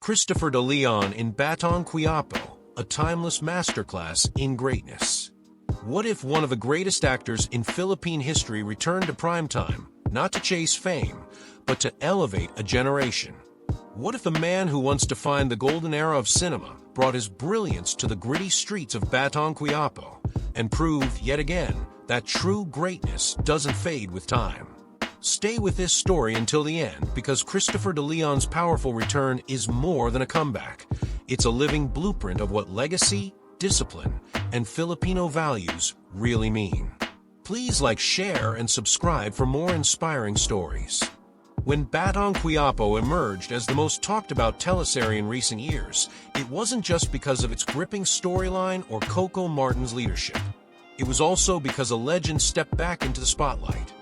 Christopher de Leon in Batang Quiapo, a timeless masterclass in greatness. What if one of the greatest actors in Philippine history returned to primetime, not to chase fame, but to elevate a generation? What if the man who once defined the golden era of cinema brought his brilliance to the gritty streets of Batang Quiapo and proved, yet again, that true greatness doesn't fade with time? Stay with this story until the end, because Christopher de Leon's powerful return is more than a comeback. It's a living blueprint of what legacy, discipline, and Filipino values really mean. Please like, share, and subscribe for more inspiring stories. When Batang Quiapo emerged as the most talked-about teleserie in recent years, it wasn't just because of its gripping storyline or Coco Martin's leadership. It was also because a legend stepped back into the spotlight.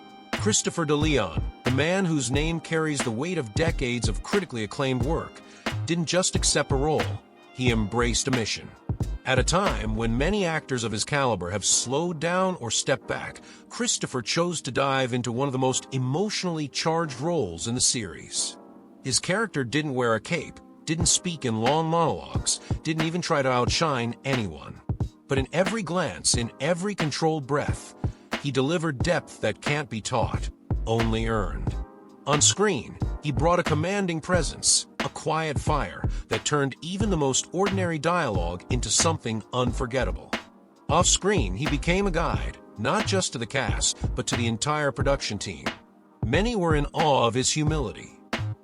Christopher de Leon, the man whose name carries the weight of decades of critically acclaimed work, didn't just accept a role, he embraced a mission. At a time when many actors of his caliber have slowed down or stepped back, Christopher chose to dive into one of the most emotionally charged roles in the series. His character didn't wear a cape, didn't speak in long monologues, didn't even try to outshine anyone. But in every glance, in every controlled breath, he delivered depth that can't be taught, only earned. On screen, he brought a commanding presence, a quiet fire that turned even the most ordinary dialogue into something unforgettable. Off-screen, he became a guide, not just to the cast, but to the entire production team. Many were in awe of his humility.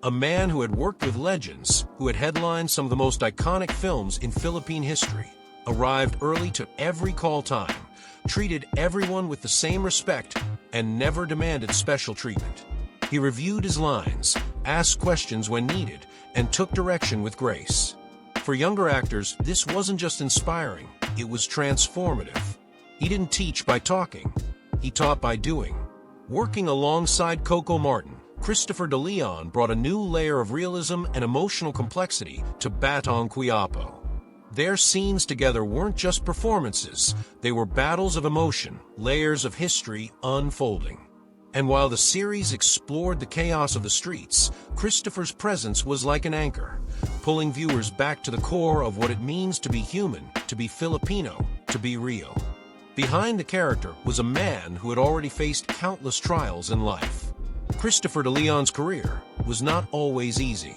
A man who had worked with legends, who had headlined some of the most iconic films in Philippine history, arrived early to every call time, treated everyone with the same respect, and never demanded special treatment. He reviewed his lines, asked questions when needed, and took direction with grace. For younger actors, this wasn't just inspiring, it was transformative. He didn't teach by talking, he taught by doing. Working alongside Coco Martin, Christopher de Leon brought a new layer of realism and emotional complexity to Batang Quiapo. Their scenes together weren't just performances, they were battles of emotion, layers of history unfolding. And while the series explored the chaos of the streets, Christopher's presence was like an anchor, pulling viewers back to the core of what it means to be human, to be Filipino, to be real. Behind the character was a man who had already faced countless trials in life. Christopher de Leon's career was not always easy.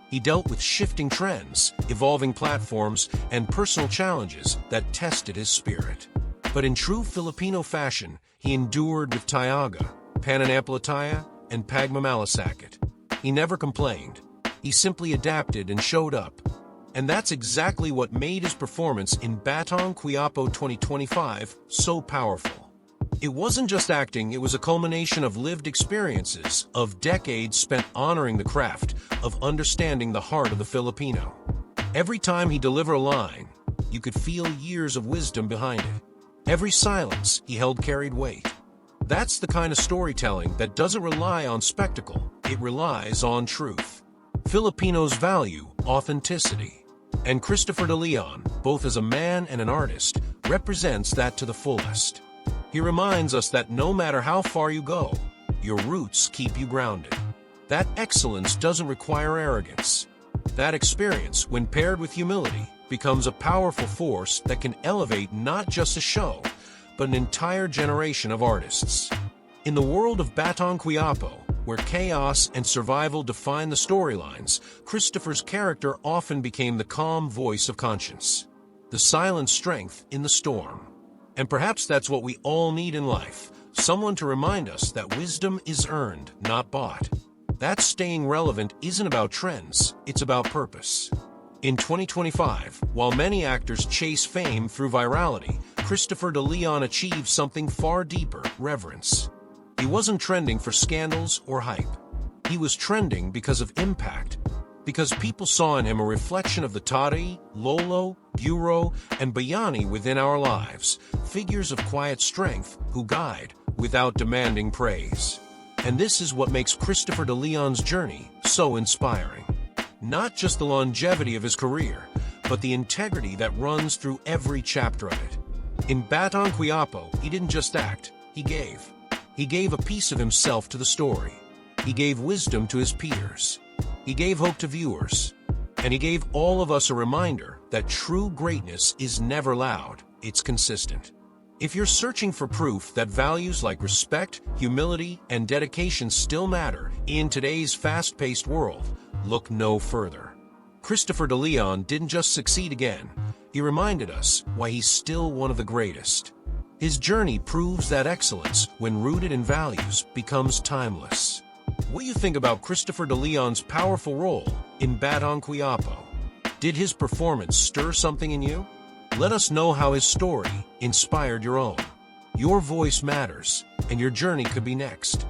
He dealt with shifting trends, evolving platforms, and personal challenges that tested his spirit. But in true Filipino fashion, he endured with Tiaga, Pananampalataya, and Pagmamalasakit. He never complained. He simply adapted and showed up. And that's exactly what made his performance in Batang Quiapo 2025 so powerful. It wasn't just acting, it was a culmination of lived experiences, of decades spent honoring the craft, of understanding the heart of the Filipino. Every time he delivered a line, you could feel years of wisdom behind it. Every silence he held carried weight. That's the kind of storytelling that doesn't rely on spectacle, it relies on truth. Filipinos value authenticity. And Christopher de Leon, both as a man and an artist, represents that to the fullest. He reminds us that no matter how far you go, your roots keep you grounded. That excellence doesn't require arrogance. That experience, when paired with humility, becomes a powerful force that can elevate not just a show, but an entire generation of artists. In the world of Batang Quiapo, where chaos and survival define the storylines, Christopher's character often became the calm voice of conscience, the silent strength in the storm. And perhaps that's what we all need in life, someone to remind us that wisdom is earned, not bought. That staying relevant isn't about trends, it's about purpose. In 2025, while many actors chase fame through virality, Christopher de Leon achieved something far deeper: reverence. He wasn't trending for scandals or hype. He was trending because of impact, because people saw in him a reflection of the Tari, Lolo, Bureau, and Bayani within our lives, figures of quiet strength who guide without demanding praise. And this is what makes Christopher de Leon's journey so inspiring. Not just the longevity of his career, but the integrity that runs through every chapter of it. In Batang Quiapo, he didn't just act, he gave. He gave a piece of himself to the story. He gave wisdom to his peers. He gave hope to viewers. And he gave all of us a reminder that true greatness is never loud, it's consistent. If you're searching for proof that values like respect, humility, and dedication still matter in today's fast-paced world, look no further. Christopher de Leon didn't just succeed again, he reminded us why he's still one of the greatest. His journey proves that excellence, when rooted in values, becomes timeless. What do you think about Christopher de Leon's powerful role in Batang Quiapo? Did his performance stir something in you? Let us know how his story inspired your own. Your voice matters, and your journey could be next.